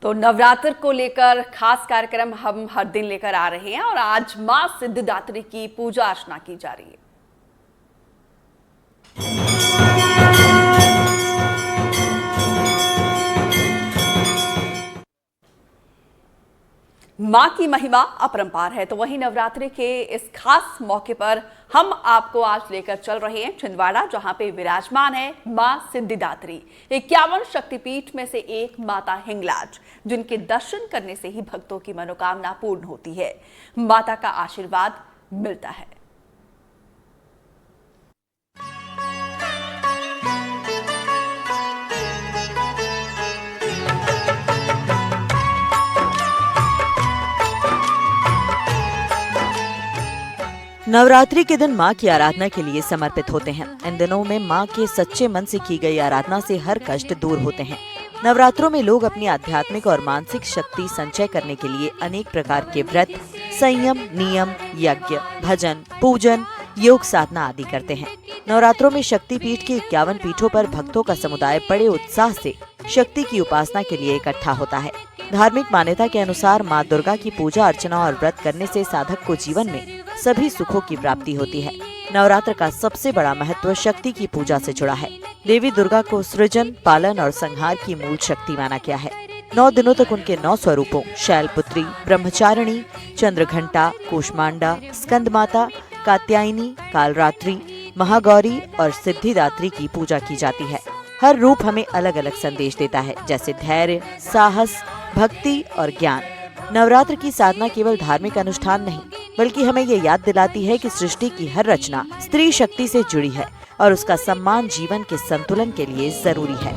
तो नवरात्र को लेकर खास कार्यक्रम हम हर दिन लेकर आ रहे हैं और आज मां सिद्धिदात्री की पूजा अर्चना की जा रही है। मां की महिमा अपरंपार है, तो वहीं नवरात्रि के इस खास मौके पर हम आपको आज लेकर चल रहे हैं छिंदवाड़ा, जहां पे विराजमान है मां सिद्धिदात्री। 51 शक्तिपीठ में से एक माता हिंगलाज, जिनके दर्शन करने से ही भक्तों की मनोकामना पूर्ण होती है, माता का आशीर्वाद मिलता है। नवरात्रि के दिन माँ की आराधना के लिए समर्पित होते हैं। इन दिनों में माँ के सच्चे मन से की गई आराधना से हर कष्ट दूर होते हैं। नवरात्रों में लोग अपनी आध्यात्मिक और मानसिक शक्ति संचय करने के लिए अनेक प्रकार के व्रत, संयम, नियम, यज्ञ, भजन, पूजन, योग साधना आदि करते हैं। नवरात्रों में शक्ति पीठ के 51 पीठों पर भक्तों का समुदाय बड़े उत्साह से शक्ति की उपासना के लिए इकट्ठा होता है। धार्मिक मान्यता के अनुसार माँ दुर्गा की पूजा अर्चना और व्रत करने से साधक को जीवन में सभी सुखों की प्राप्ति होती है। नवरात्र का सबसे बड़ा महत्व शक्ति की पूजा से जुड़ा है। देवी दुर्गा को सृजन, पालन और संहार की मूल शक्ति माना गया है। 9 दिनों तक उनके 9 स्वरूपों शैलपुत्री, ब्रह्मचारिणी, चंद्रघंटा, कूष्मांडा, स्कंदमाता, कात्यायनी, कालरात्रि, महागौरी और सिद्धिदात्री की पूजा की जाती है। हर रूप हमें अलग अलग संदेश देता है, जैसे धैर्य, साहस, भक्ति और ज्ञान। नवरात्र की साधना केवल धार्मिक अनुष्ठान नहीं, बल्कि हमें ये याद दिलाती है कि सृष्टि की हर रचना स्त्री शक्ति से जुड़ी है और उसका सम्मान जीवन के संतुलन के लिए जरूरी है।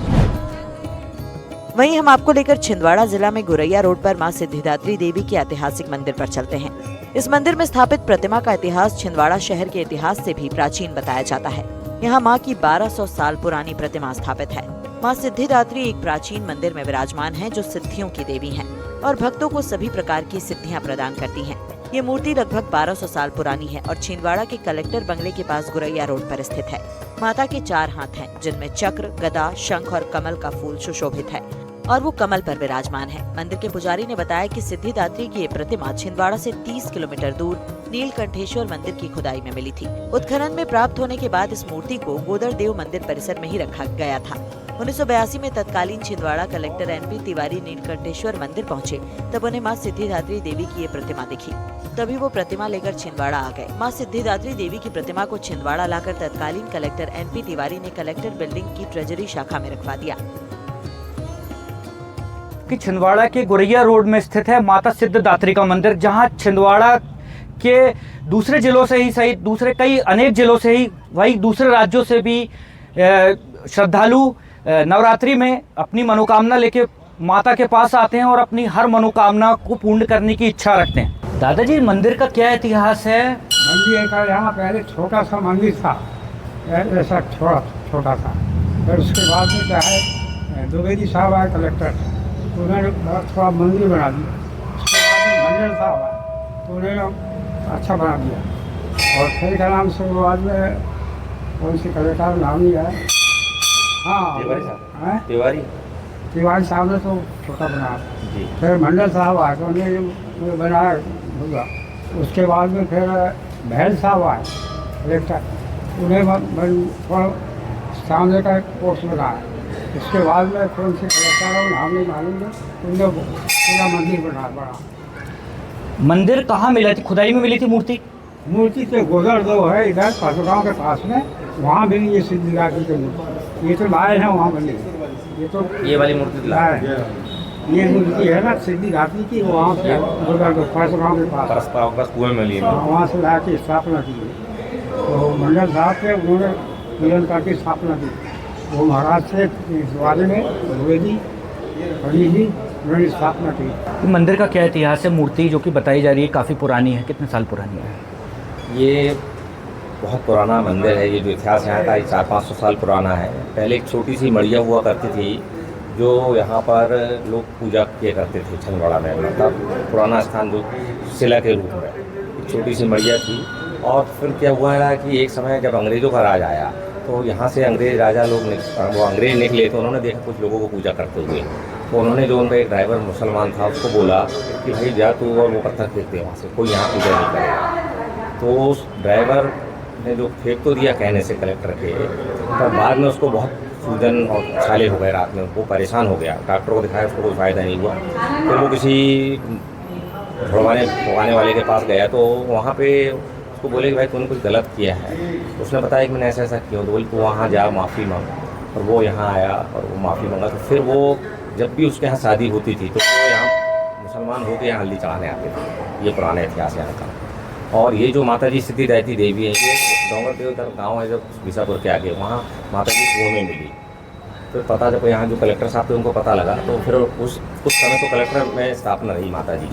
वहीं हम आपको लेकर छिंदवाड़ा जिला में गुरैया रोड पर मां सिद्धिदात्री देवी के ऐतिहासिक मंदिर पर चलते हैं। इस मंदिर में स्थापित प्रतिमा का इतिहास छिंदवाड़ा शहर के इतिहास से भी प्राचीन बताया जाता है। यहाँ माँ की 1200 साल पुरानी प्रतिमा स्थापित है। माँ सिद्धिदात्री एक प्राचीन मंदिर में विराजमान है, जो सिद्धियों की देवी हैं और भक्तों को सभी प्रकार की सिद्धियां प्रदान करती हैं। ये मूर्ति लगभग 1200 साल पुरानी है और छिंदवाड़ा के कलेक्टर बंगले के पास गुरैया रोड पर स्थित है। माता के 4 हाथ हैं, जिनमें चक्र, गदा, शंख और कमल का फूल सुशोभित है और वो कमल पर विराजमान है। मंदिर के पुजारी ने बताया कि सिद्धिदात्री की ये प्रतिमा छिंदवाड़ा से 30 किलोमीटर दूर नीलकंठेश्वर मंदिर की खुदाई में मिली थी। उत्खनन में प्राप्त होने के बाद इस मूर्ति को गोदरदेव मंदिर परिसर में ही रखा गया था। 1982 में तत्कालीन छिंदवाड़ा कलेक्टर NP तिवारी नीलकंठेश्वर मंदिर पहुंचे, तब उन्हें मां सिद्धिदात्री देवी की ये प्रतिमा दिखी। तभी वो प्रतिमा लेकर छिंदवाड़ा आ गए। मां सिद्धिदात्री देवी की प्रतिमा को छिंदवाड़ा लाकर तत्कालीन कलेक्टर NP तिवारी ने कलेक्टर बिल्डिंग की ट्रेजरी शाखा में रखवा दिया। कि छिंदवाड़ा के गुरैया रोड में स्थित है माता सिद्धिदात्री का मंदिर, जहां छिंदवाड़ा के दूसरे जिलों से ही सहित दूसरे कई अनेक जिलों से ही, वही दूसरे राज्यों से भी श्रद्धालु नवरात्रि में अपनी मनोकामना लेके माता के पास आते हैं और अपनी हर मनोकामना को पूर्ण करने की इच्छा रखते हैं। दादाजी, मंदिर का क्या इतिहास है? मंदिर का यहाँ पहले छोटा सा मंदिर था, ऐसा छोटा सा। फिर उसके बाद में क्या है, द्विवेदी साहब आए कलेक्टर, तो उन्होंने थोड़ा मंदिर बना दिया। उसके बाद में मंदिर साहब आए तो उन्होंने अच्छा बना दिया। और फिर क्या नाम से बाद में कौन सी कलेक्टर नाम ही है, हाँ तिवारी साहब ने तो छोटा बनाया। फिर मंडल साहब आए तो उन्हें बनाया होगा। उसके बाद में फिर महल साहब आए कलेक्टर, उन्हें थोड़ा सामने का पोस्ट बनाया। उसके बाद में कौन से कलेक्टर नाम नहीं मालूम, उन्हें पूरा मंदिर बना। मंदिर कहाँ मिला थी? खुदाई में मिली थी मूर्ति? मूर्ति से गोदर दो है इधर परसगांव के पास में, वहाँ मिली ये सिद्धिदात्री की मूर्ति। ये तो लाए हैं वहाँ बनी, ये वाली मूर्ति लाए हैं। ये मूर्ति है ना सिद्धिदात्री की, वहाँ से गोदर दो परसगांव के पास कुएं में मिली, वहाँ से ला के स्थापना की। तो मंडल साहब से उन्होंने पूजन करके स्थापना की। वो महाराज से इस बारे में द्विवेदी उन्होंने स्थापना की। मंदिर का क्या इतिहास है? मूर्ति जो कि बताई जा रही है काफ़ी पुरानी है, कितने साल पुरानी है? ये बहुत पुराना मंदिर है। ये जो इतिहास यहाँ का 400-500 साल पुराना है। पहले एक छोटी सी मड़िया हुआ करती थी, जो यहाँ पर लोग पूजा किया करते थे छिंदवाड़ा में। मतलब पुराना स्थान जो शिला के रूप में एक छोटी सी मड़िया थी। और फिर क्या हुआ है कि एक समय जब अंग्रेज़ों का राज आया, तो यहाँ से अंग्रेज राजा लोग वो अंग्रेज निकले, तो उन्होंने देखा कुछ लोगों को पूजा करते हुए, तो उन्होंने जो उनका एक ड्राइवर मुसलमान था उसको बोला कि भाई जा तू और वो पत्थर फेंक दे वहाँ से, कोई यहाँ पूजा नहीं करेगा। तो उस ड्राइवर ने जो फेंक तो दिया कहने से कलेक्टर के, पर बाद में उसको बहुत सूजन और छाले हो गए, रात में वो परेशान हो गया। डॉक्टर को दिखाया, उसको कोई फ़ायदा नहीं हुआ। तो वो किसी भगवाने वाले के पास गया, तो वहाँ पे उसको बोले कि भाई तूने कुछ गलत किया है। उसने बताया कि मैंने ऐसा ऐसा किया। तो बोले तू वहाँ जा माफ़ी मांग। और वो यहाँ आया और वो माफ़ी मांगा। तो फिर वो जब भी उसके यहाँ शादी होती थी तो वो यहाँ मुसलमान होकर यहाँ हल्दी चढ़ाने आते थे। ये पुराना इतिहास यहाँ का। और ये जो माता जी सिद्धिदात्री देवी है, ये डोंगरदेव इधर गाँव है जब बीसापुर के आगे, वहाँ माता जी कुएं में मिली। फिर पता जब यहाँ जो कलेक्टर साहब थे उनको पता लगा, तो फिर उस समय तो कलेक्टर में स्थापना रही माता जी।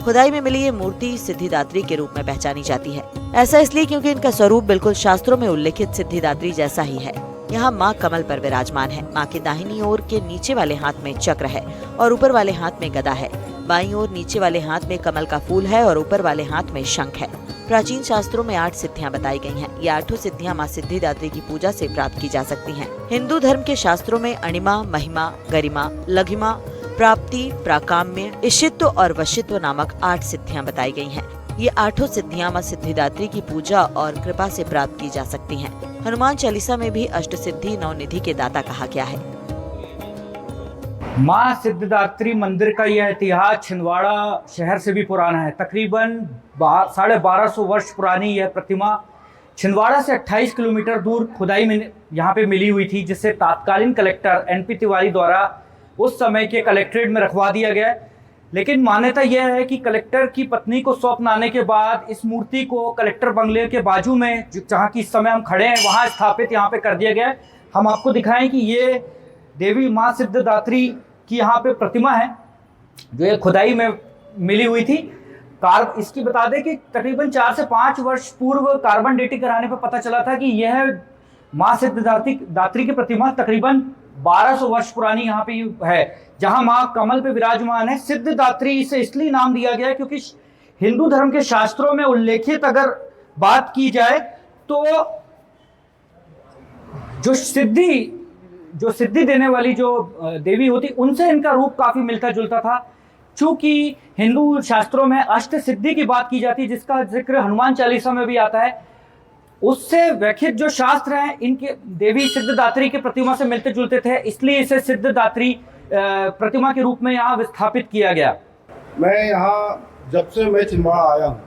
खुदाई में मिली ये मूर्ति सिद्धिदात्री के रूप में पहचानी जाती है। ऐसा इसलिए क्योंकि इनका स्वरूप बिल्कुल शास्त्रों में उल्लेखित सिद्धिदात्री जैसा ही है। यहाँ माँ कमल पर विराजमान है। माँ के दाहिनी ओर के नीचे वाले हाथ में चक्र है और ऊपर वाले हाथ में गदा है। बाईं ओर नीचे वाले हाथ में कमल का फूल है और ऊपर वाले हाथ में शंख है। प्राचीन शास्त्रों में 8 सिद्धियां बताई गई हैं। ये 8 सिद्धियां माँ सिद्धिदात्री की पूजा से प्राप्त की जा सकती हैं। हिंदू धर्म के शास्त्रों में अणिमा, महिमा, गरिमा, लघिमा, प्राप्ति, प्राकाम्य, इशित्व और वशित्व नामक 8 सिद्धियां बताई गई हैं। ये 8 सिद्धियां माँ सिद्धिदात्री की पूजा और कृपा से प्राप्त की जा सकती हैं। हनुमान चालीसा में भी अष्ट सिद्धि 9 निधि के दाता कहा गया है। माँ सिद्धिदात्री मंदिर का यह इतिहास छिंदवाड़ा शहर से भी पुराना है। तकरीबन 1250 वर्ष पुरानी यह प्रतिमा छिंदवाड़ा से 28 किलोमीटर दूर खुदाई में यहाँ पे मिली हुई थी, जिसे तत्कालीन कलेक्टर एनपी तिवारी द्वारा उस समय के कलेक्ट्रेट में रखवा दिया गया। लेकिन मान्यता यह है कि कलेक्टर की पत्नी को सौंप आने के बाद इस मूर्ति को कलेक्टर बंगले के बाजू में, जहाँ की इस समय हम खड़े हैं, वहाँ स्थापित यहाँ पे कर दिया गया। हम आपको दिखाएं कि ये देवी माँ सिद्धिदात्री की यहाँ पे प्रतिमा है जो ये खुदाई में मिली हुई थी। इसकी बता दें कि तकरीबन 4 से 5 वर्ष पूर्व कार्बन डेटिंग कराने पर पता चला था कि यह माँ सिद्धिदात्री की प्रतिमा तकरीबन 1200 वर्ष पुरानी यहाँ पे है, जहाँ माँ कमल पे विराजमान है। सिद्धिदात्री इसे इसलिए नाम दिया गया क्योंकि हिंदू धर्म के शास्त्रों में उल्लेखित अगर बात की जाए तो जो सिद्धि देने वाली जो देवी होती, उनसे इनका रूप काफी मिलता जुलता था। चूंकि हिंदू शास्त्रों में अष्ट सिद्धि की बात की जाती है, जिसका जिक्र हनुमान चालीसा में भी आता है, उससे व्यथित जो शास्त्र हैं इनके देवी सिद्धिदात्री की प्रतिमा से मिलते जुलते थे, इसलिए इसे सिद्धिदात्री प्रतिमा के रूप में यहाँ विस्थापित किया गया। मैं यहाँ जब से मैं छिंदवाड़ा आया हूँ,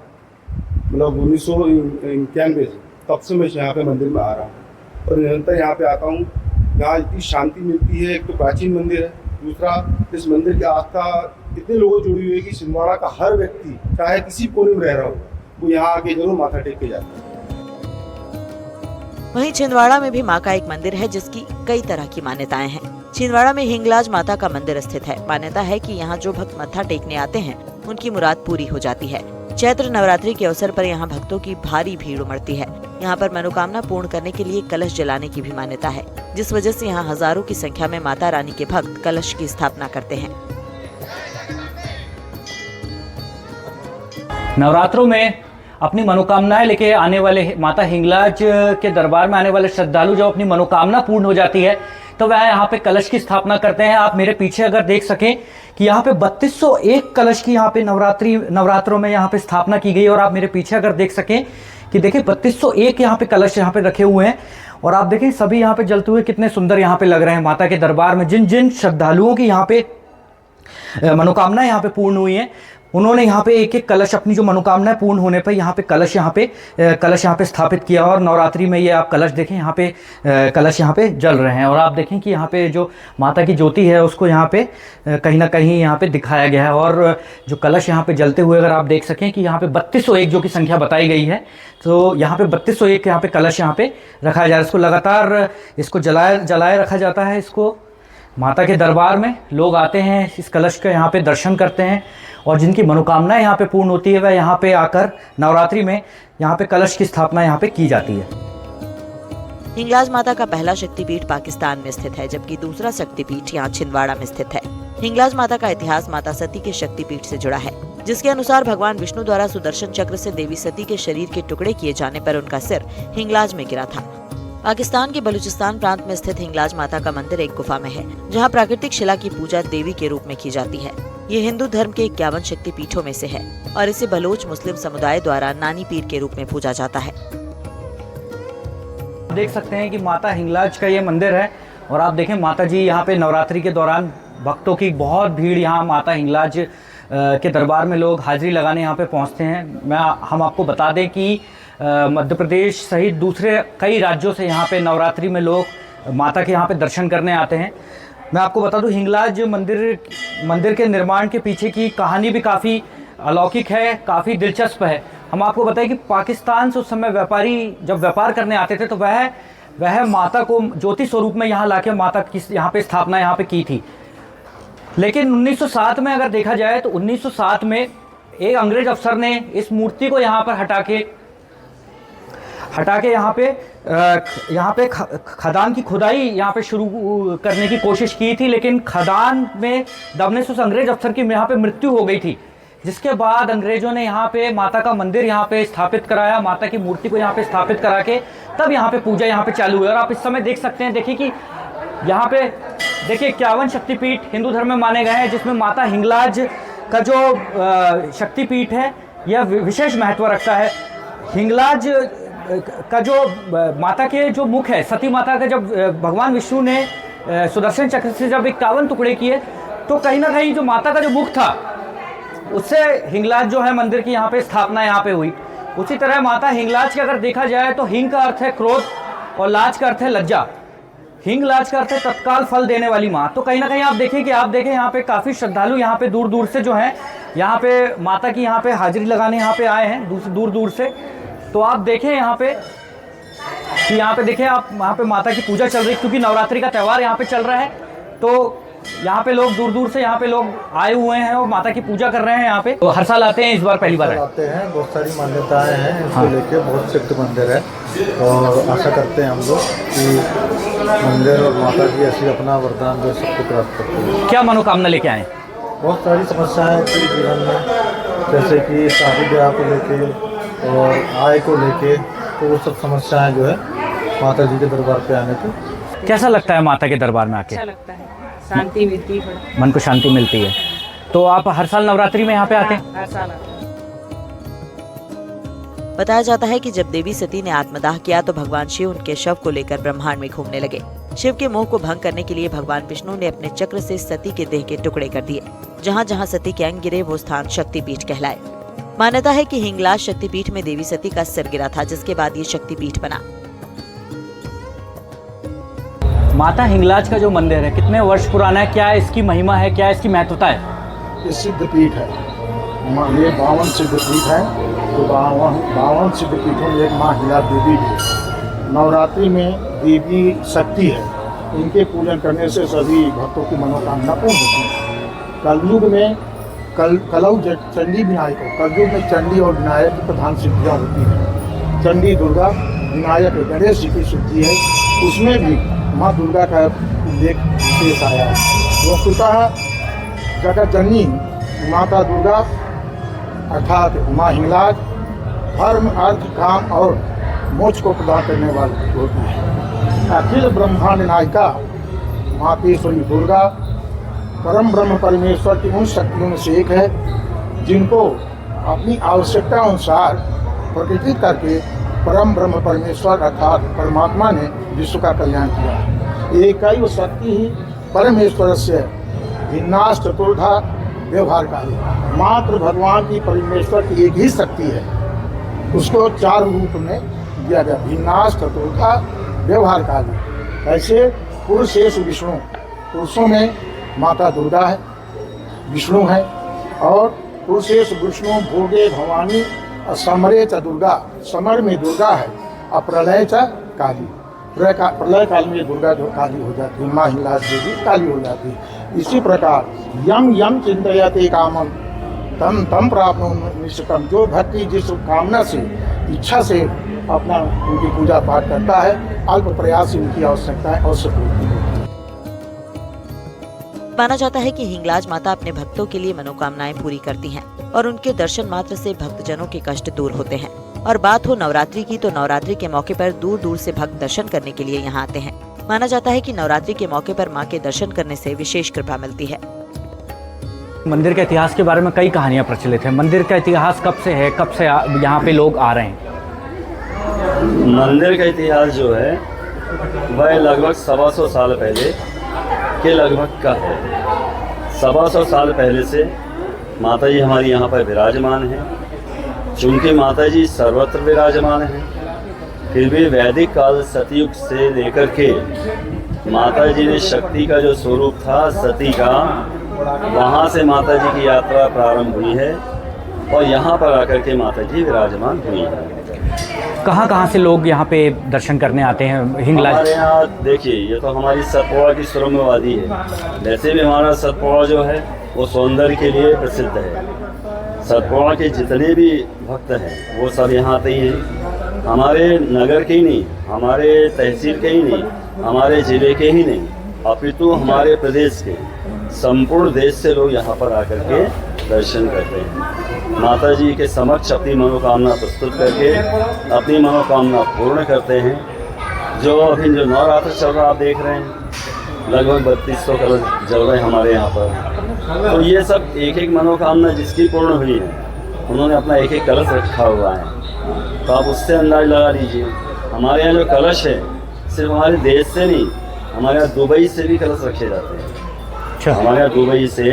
मतलब 1991 से, तब से मैं यहाँ पे मंदिर में आ रहा हूँ और निरंतर यहाँ पे आता हूँ। यहाँ इतनी शांति मिलती है। एक तो प्राचीन मंदिर है, दूसरा इस मंदिर की आस्था इतने लोगों जुड़ी हुई है कि छिंदवाड़ा का हर व्यक्ति चाहे किसी कोने में रह रहा हो, वो यहाँ आके जरूर माथा टेक के जाता है। वहीं छिंदवाड़ा में भी माँ का एक मंदिर है जिसकी कई तरह की मान्यताएं हैं। छिंदवाड़ा में हिंगलाज माता का मंदिर स्थित है। मान्यता है कि यहाँ जो भक्त मत्था टेकने आते हैं उनकी मुराद पूरी हो जाती है। चैत्र नवरात्रि के अवसर पर यहाँ भक्तों की भारी भीड़ उमड़ती है। यहाँ पर मनोकामना पूर्ण करने के लिए कलश जलाने की भी मान्यता है, जिस वजह से यहाँ हजारों की संख्या में माता रानी के भक्त कलश की स्थापना करते हैं। नवरात्रों में अपनी मनोकामनाएं लेके आने वाले माता हिंगलाज के दरबार में आने वाले श्रद्धालु जब अपनी मनोकामना पूर्ण हो जाती है तो वह यहाँ पे कलश की स्थापना करते हैं। आप मेरे पीछे अगर देख सकें कि यहाँ पे 3201 कलश की यहाँ पे नवरात्रों में यहाँ पे स्थापना की गई। और आप मेरे पीछे अगर देख सकें कि देखिए 3201 यहाँ पे कलश यहाँ पे रखे हुए हैं और आप देखें सभी यहाँ पे जलते हुए कितने सुंदर यहाँ पे लग रहे हैं। माता के दरबार में जिन जिन श्रद्धालुओं की यहाँ पे मनोकामनाएं यहाँ पे पूर्ण हुई हैं, उन्होंने यहाँ पे एक एक कलश अपनी जो मनोकामना पूर्ण होने पर यहाँ पे कलश यहाँ पे स्थापित किया। और नवरात्रि में ये आप कलश देखें, यहाँ पे कलश यहाँ पे जल रहे हैं। और आप देखें कि यहाँ पे जो माता की ज्योति है उसको यहाँ पे कहीं ना कहीं यहाँ पे दिखाया गया है। और जो कलश यहाँ पे जलते हुए अगर आप देख सकें कि यहाँ पे 3201 जो की संख्या बताई गई है, तो यहाँ पे 3201 यहाँ पे कलश यहाँ पे रखा जा रहा है। इसको लगातार इसको जलाए रखा जाता है। इसको माता के दरबार में लोग आते हैं, इस कलश का यहाँ पे दर्शन करते हैं और जिनकी मनोकामनाएं यहाँ पे पूर्ण होती है वह यहाँ पे आकर नवरात्रि में यहाँ पे कलश की स्थापना यहाँ पे की जाती है। हिंगलाज माता का पहला शक्तिपीठ पाकिस्तान में स्थित है, जबकि दूसरा शक्तिपीठ यहाँ छिंदवाड़ा में स्थित है। हिंगलाज माता का इतिहास माता सती के शक्तिपीठ से जुड़ा है, जिसके अनुसार भगवान विष्णु द्वारा सुदर्शन चक्र से देवी सती के शरीर के टुकड़े किए जाने पर उनका सिर हिंगलाज में गिरा था। पाकिस्तान के बलूचिस्तान प्रांत में स्थित हिंगलाज माता का मंदिर एक गुफा में है, जहां प्राकृतिक शिला की पूजा देवी के रूप में की जाती है। ये हिंदू धर्म के 51 शक्ति पीठों में से है और इसे बलोच मुस्लिम समुदाय द्वारा नानी पीर के रूप में पूजा जाता है। देख सकते हैं कि माता हिंगलाज का ये मंदिर है और आप देखें माता जी यहाँ पे नवरात्रि के दौरान भक्तों की बहुत भीड़, यहाँ माता हिंगलाज के दरबार में लोग हाजिरी लगाने यहाँ पे पहुँचते हैं। हम आपको बता दें कि मध्य प्रदेश सहित दूसरे कई राज्यों से यहाँ पे नवरात्रि में लोग माता के यहाँ पे दर्शन करने आते हैं। मैं आपको बता दूं हिंगलाज मंदिर के निर्माण के पीछे की कहानी भी काफ़ी अलौकिक है, काफ़ी दिलचस्प है। हम आपको बताएं कि पाकिस्तान से उस समय व्यापारी जब व्यापार करने आते थे तो वह माता को ज्योति स्वरूप में यहाँ लाके माता की यहाँ पे स्थापना यहाँ पे की थी। लेकिन 1907 में अगर देखा जाए तो 1907 में एक अंग्रेज अफसर ने इस मूर्ति को यहाँ पर हटा के यहाँ पे खदान की खुदाई यहाँ पे शुरू करने की कोशिश की थी, लेकिन खदान में दबने से उस अंग्रेज अफसर की यहाँ पे मृत्यु हो गई थी। जिसके बाद अंग्रेजों ने यहाँ पे माता का मंदिर यहाँ पे स्थापित कराया, माता की मूर्ति को यहाँ पे स्थापित करा के तब यहाँ पे पूजा यहाँ पे चालू हुई। और आप इस समय देख सकते हैं, देखिए कि यहाँ पे देखिए 51 शक्तिपीठ हिंदू धर्म में माने गए हैं, जिसमें माता हिंगलाज का जो शक्तिपीठ है यह विशेष महत्व रखता है। हिंगलाज का जो माता के जो मुख है, सती माता का जब भगवान विष्णु ने सुदर्शन चक्र से जब 51 टुकड़े किए तो कहीं ना कहीं जो माता का जो मुख था उससे हिंगलाज जो है मंदिर की यहाँ पे स्थापना यहाँ पे हुई। उसी तरह माता हिंगलाज का अगर देखा जाए तो हिंग का अर्थ है क्रोध और लाज का अर्थ है लज्जा। हिंगलाज का अर्थ है तत्काल फल देने वाली माँ। तो कहीं ना कहीं आप देखें यहाँ पे काफ़ी श्रद्धालु यहाँ पे दूर दूर से जो हैं यहाँ पे माता की यहाँ पे हाजिरी लगाने यहाँ पे आए हैं दूर दूर से। तो आप देखें यहाँ पे कि यहाँ पे देखें आप वहाँ पे माता की पूजा चल रही है, क्योंकि नवरात्रि का त्यौहार यहाँ पे चल रहा है। तो यहाँ पे लोग दूर दूर से यहाँ पे लोग आए हुए हैं और माता की पूजा कर रहे हैं यहाँ पे। तो हर साल आते हैं, इस बार पहली बार आते हैं। बहुत सारी मान्यताएं हैं इसको लेके, बहुत सिद्ध मंदिर है और आशा करते हैं हम लोग कि मंदिर और माता की ऐसी अपना वरदान जो सबको प्राप्त करते हैं। क्या मनोकामना लेके आए? बहुत सारी समस्याएं हैं जीवन में, जैसे कि शादी ब्याह को लेके और आय को लेके, तो वो सब समस्याएं जो है माता जी के दरबार पे आने पे। कैसा लगता है माता के दरबार में आके? अच्छा लगता है, शांति मिलती है, मन को शांति मिलती है। तो आप हर साल नवरात्रि में यहाँ पे आते हैं? हर साल आते हैं। बताया जाता है कि जब देवी सती ने आत्मदाह किया तो भगवान शिव उनके शव को लेकर ब्रह्मांड में घूमने लगे। शिव के मोह को भंग करने के लिए भगवान विष्णु ने अपने चक्र से सती के देह के टुकड़े कर दिए। जहाँ जहाँ सती के अंग गिरे वो स्थान शक्तिपीठ कहलाए। मान्यता है कि हिंगलाज शक्तिपीठ में देवी सती का सिर गिरा था, जिसके बाद ये शक्तिपीठ बना। माता हिंगलाज का जो मंदिर है कितने वर्ष पुराना है, क्या इसकी महिमा है, क्या इसकी महत्वता है? ये सिद्धपीठ है, ये 52 सिद्धपीठ है। तो 52 सिद्धपीठों में एक माँ हिंगलाज देवी भी है। नवरात्रि में देवी शक्ति है, इनके पूजन करने से सभी भक्तों की मनोकामना पूर्ण होती है। कलयुग में कलौ चंडी विनायक हो, कलयुग में चंडी और विनायक की प्रधान सिद्धियाँ होती हैं। चंडी दुर्गा, विनायक गणेश जी की सिद्धि है, उसमें भी माँ दुर्गा का उल्लेख विशेष आया है। वस्तुतः जगत जननी माता दुर्गा अर्थात माँ हिंगलाज धर्म, अर्थ, काम और मोक्ष को प्रदान करने वाली होती है। अखिल ब्रह्मांड नायिका मातेश्वरी दुर्गा परम ब्रह्म परमेश्वर की उन शक्तियों में से एक है, जिनको अपनी आवश्यकता अनुसार प्रकृति करके परम ब्रह्म परमेश्वर अर्थात परमात्मा ने विश्व का कल्याण किया। एकैव शक्ति ही परमेश्वर से भिन्नास चतुर्धा व्यवहार काली। मात्र भगवान की परमेश्वर की एक ही शक्ति है, उसको 4 रूप में दिया गया, भिन्नास चतुर्धा व्यवहार काली। कैसे? पुरुषेश विष्णु, पुरुषों में माता दुर्गा है, विष्णु है, और पुरुषेश विष्णु भोगे भवानी, समरे च दुर्गा, समर में दुर्गा है, और प्रलय च काली, प्रलय काल में दुर्गा जो काली हो जाती है, माँ हिंगलाज देवी काली हो जाती है। इसी प्रकार यम यम चिंतयते कामम तम तम प्राप्नोति निश्चितम, जो भक्ति जिस कामना से इच्छा से अपना उनकी पूजा पाठ करता है, अल्प प्रयास से उनकी आवश्यकता है अवश्य पूर्ति होती है। माना जाता है कि हिंगलाज माता अपने भक्तों के लिए मनोकामनाएं पूरी करती हैं और उनके दर्शन मात्र से भक्तजनों के कष्ट दूर होते हैं। और बात हो नवरात्रि की तो नवरात्रि के मौके पर दूर दूर से भक्त दर्शन करने के लिए यहाँ आते हैं। माना जाता है कि नवरात्रि के मौके पर मां के दर्शन करने से विशेष कृपा मिलती है। मंदिर के इतिहास के बारे में कई कहानियां प्रचलित हैं। मंदिर का इतिहास कब से है, कब से यहाँ पे लोग आ रहे हैं? मंदिर का इतिहास जो है वह लगभग 125 साल पहले के लगभग का है। 125 साल पहले से माता जी हमारी यहाँ पर विराजमान है। चूँकि माता जी सर्वत्र विराजमान हैं, फिर भी वैदिक काल सतयुग से लेकर के माता जी ने शक्ति का जो स्वरूप था सती का, वहाँ से माता जी की यात्रा प्रारंभ हुई है और यहाँ पर आकर के माता जी विराजमान हुई है। कहाँ से लोग यहाँ पे दर्शन करने आते हैं? हिंगलाज हमारे यहाँ देखिए, ये तो हमारी सतपुड़ा की सुरम्यवादी है। वैसे भी हमारा सतपुड़ा जो है वो सौंदर्य के लिए प्रसिद्ध है। सतपुड़ा के जितने भी भक्त हैं वो सब यहाँ आते ही हैं। हमारे नगर के ही नहीं, हमारे तहसील के ही नहीं, हमारे ज़िले के ही नहीं, अपितु हमारे प्रदेश के संपूर्ण देश से लोग यहाँ पर आकर के दर्शन करते हैं। माता जी के समक्ष अपनी मनोकामना प्रस्तुत करके अपनी मनोकामना पूर्ण करते हैं। जो अभी जो नवरात्र चल रहा आप देख रहे हैं, लगभग 3200 कलश जल रहे हैं हमारे यहाँ पर। तो ये सब एक एक मनोकामना जिसकी पूर्ण हुई है, उन्होंने अपना एक एक कलश रखा हुआ है। तो आप उससे अंदाज लगा लीजिए। हमारे यहाँ जो कलश है सिर्फ हमारे देश से नहीं, हमारे यहाँ दुबई से भी कलश रखे जाते हैं। अच्छा। हमारे यहाँ दुबई से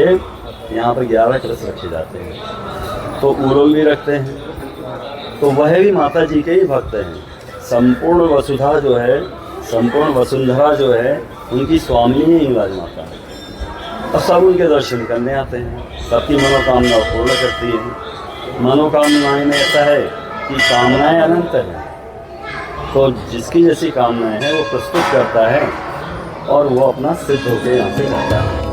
यहाँ पर 11 कलश रखे जाते हैं। तो उरोल भी रखते हैं। तो वह भी माता जी के ही भक्त हैं। संपूर्ण वसुधा जो है, संपूर्ण वसुंधरा जो है, उनकी स्वामी ही हिंगलाज माता है। और सब उनके दर्शन करने आते हैं। सबकी मनोकामना पूर्ण करती है। मनोकामनाएं में ऐसा है कि कामनाएं अनंत हैं। तो जिसकी जैसी कामनाएं हैं वो प्रस्तुत करता है और वो अपना सिद्ध होकर यहाँ से जाता है।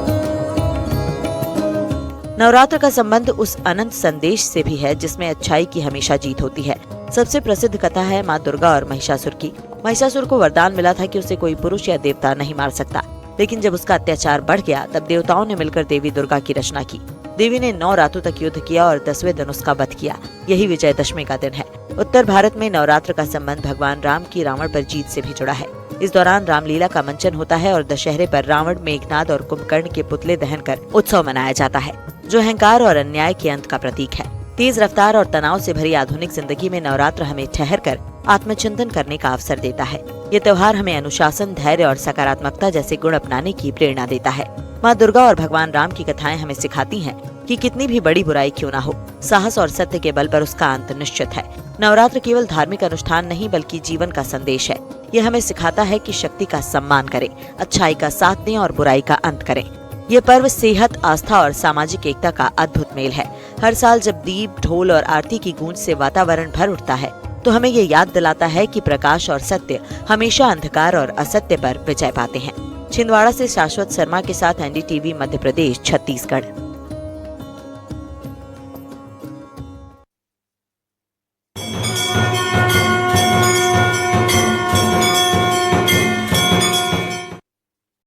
नवरात्र का संबंध उस अनंत संदेश से भी है जिसमें अच्छाई की हमेशा जीत होती है। सबसे प्रसिद्ध कथा है माँ दुर्गा और महिषासुर की। महिषासुर को वरदान मिला था कि उसे कोई पुरुष या देवता नहीं मार सकता, लेकिन जब उसका अत्याचार बढ़ गया तब देवताओं ने मिलकर देवी दुर्गा की रचना की। देवी ने 9 रातों तक युद्ध किया और 10वें दिन उसका वध किया। यही विजयदशमी का दिन है। उत्तर भारत में नवरात्र का संबंध भगवान राम की रावण पर जीत से भी जुड़ा है। इस दौरान रामलीला का मंचन होता है और दशहरे पर रावण, मेघनाद और कुंभकर्ण के पुतले दहन कर उत्सव मनाया जाता है, जो अहंकार और अन्याय के अंत का प्रतीक है। तेज रफ्तार और तनाव से भरी आधुनिक जिंदगी में नवरात्र हमें ठहर कर आत्मचिंतन करने का अवसर देता है। ये त्योहार हमें अनुशासन, धैर्य और सकारात्मकता जैसे गुण अपनाने की प्रेरणा देता है। माँ दुर्गा और भगवान राम की कथाएं हमें सिखाती हैं कि कितनी भी बड़ी बुराई क्यों ना हो, साहस और सत्य के बल पर उसका अंत निश्चित है। नवरात्र केवल धार्मिक अनुष्ठान नहीं बल्कि जीवन का संदेश है। ये हमें सिखाता है कि शक्ति का सम्मान करें, अच्छाई का साथ दें और बुराई का अंत करें। ये पर्व सेहत, आस्था और सामाजिक एकता का अद्भुत मेल है। हर साल जब दीप, ढोल और आरती की गूंज से वातावरण भर उठता है तो हमें ये याद दिलाता है कि प्रकाश और सत्य हमेशा अंधकार और असत्य पर विजय पाते हैं। छिंदवाड़ा से शाश्वत शर्मा के साथ NDTV मध्य प्रदेश, छत्तीसगढ़।